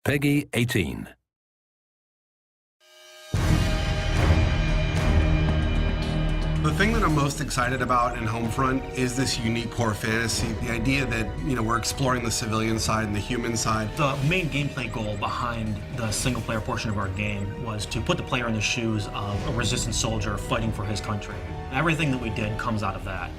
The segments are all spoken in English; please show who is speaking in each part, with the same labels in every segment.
Speaker 1: Peggy 18.
Speaker 2: The thing that I'm most excited about in Homefront is this unique core fantasy. The idea that, we're exploring the civilian side and the human side.
Speaker 3: The main gameplay goal behind the single-player portion of our game was to put the player in the shoes of a resistance soldier fighting for his country. Everything that we did comes out of that.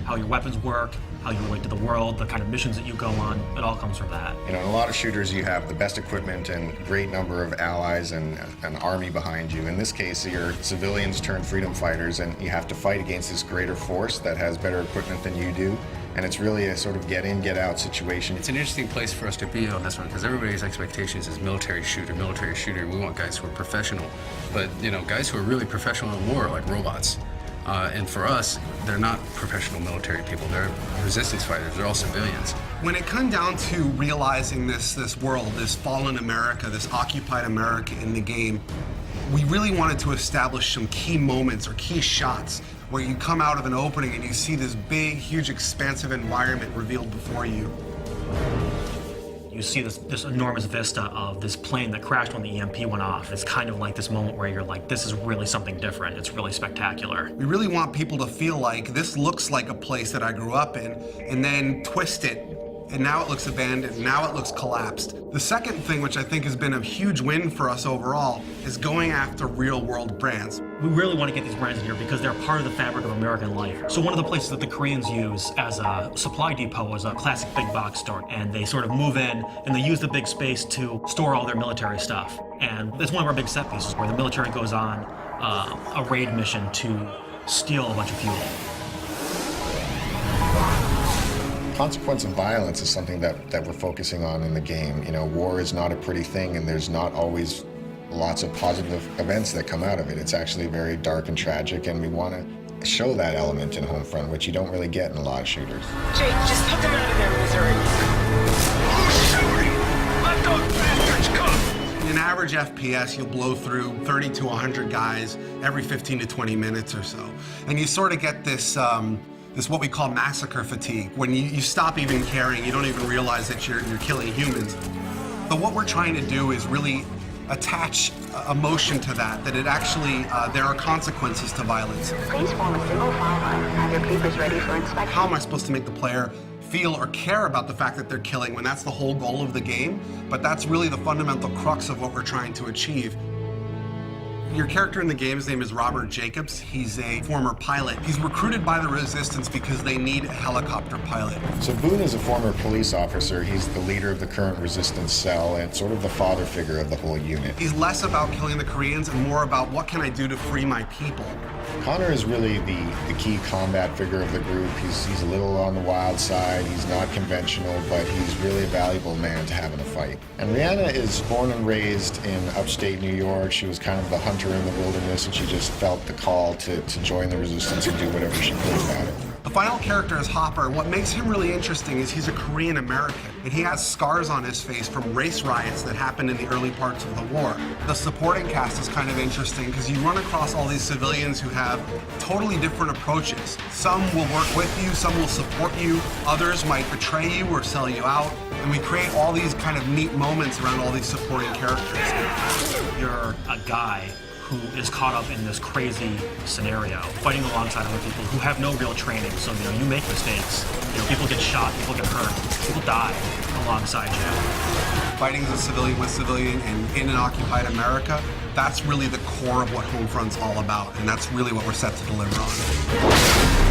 Speaker 3: How your weapons work, how you relate to the world, the kind of missions that you go on, it all comes from that.
Speaker 4: In a lot of shooters, you have the best equipment and great number of allies and an army behind you. In this case, you're civilians turned freedom fighters, and you have to fight against this greater force that has better equipment than you do. And it's really a sort of get in, get out situation.
Speaker 5: It's an interesting place for us to be on this one because everybody's expectations is military shooter, military shooter. We want guys who are professional, but guys who are really professional in war, like robots. And for us, they're not professional military people. They're resistance fighters. They're all civilians.
Speaker 2: When it comes down to realizing this world, this fallen America, this occupied America in the game, we really wanted to establish some key moments or key shots where you come out of an opening and you see this big, huge, expansive environment revealed before you.
Speaker 3: You see this enormous vista of this plane that crashed when the EMP went off. It's kind of like this moment where you're like, this is really something different. It's really spectacular.
Speaker 2: We really want people to feel like this looks like a place that I grew up in, and then twist it, and now it looks abandoned, now it looks collapsed. The second thing, which I think has been a huge win for us overall, is going after real-world brands.
Speaker 3: We really want to get these brands in here because they're part of the fabric of American life. So one of the places that the Koreans use as a supply depot is a classic big box store. And they sort of move in and they use the big space to store all their military stuff. And it's one of our big set pieces where the military goes on a raid mission to steal a bunch of fuel.
Speaker 4: Consequence of violence is something that we're focusing on in the game. War is not a pretty thing, and there's not always lots of positive events that come out of it. It's actually very dark and tragic, and we want to show that element in Homefront, which you don't really get in a lot of shooters.
Speaker 6: Jake, just put them out of their misery.
Speaker 7: Who's shooting? Let those bastards come!
Speaker 2: In an average FPS, you'll blow through 30 to 100 guys every 15 to 20 minutes or so. And you sort of get this what we call massacre fatigue. When you stop even caring, you don't even realize that you're killing humans. But what we're trying to do is really attach emotion to that it actually, there are consequences to violence.
Speaker 6: Please form a single file line. Have your papers ready for inspection.
Speaker 2: How am I supposed to make the player feel or care about the fact that they're killing when that's the whole goal of the game? But that's really the fundamental crux of what we're trying to achieve. Your character in the game's name is Robert Jacobs. He's a former pilot. He's recruited by the Resistance because they need a helicopter pilot.
Speaker 4: So Boone is a former police officer. He's the leader of the current Resistance cell and sort of the father figure of the whole unit.
Speaker 2: He's less about killing the Koreans and more about what can I do to free my people.
Speaker 4: Connor is really the key combat figure of the group. He's a little on the wild side. He's not conventional, but he's really a valuable man to have in a fight. And Rihanna is born and raised in upstate New York. She was kind of the hunter in the wilderness, and she just felt the call to join the Resistance and do whatever she could about it.
Speaker 2: The final character is Hopper. What makes him really interesting is he's a Korean American, and he has scars on his face from race riots that happened in the early parts of the war. The supporting cast is kind of interesting because you run across all these civilians who have totally different approaches. Some will work with you, some will support you, others might betray you or sell you out, and we create all these kind of neat moments around all these supporting characters.
Speaker 3: You're a guy who is caught up in this crazy scenario, fighting alongside other people who have no real training. So, you make mistakes. People get shot, people get hurt, people die alongside you.
Speaker 2: Fighting as a civilian with civilian and in an occupied America, that's really the core of what Homefront's all about, and that's really what we're set to deliver on.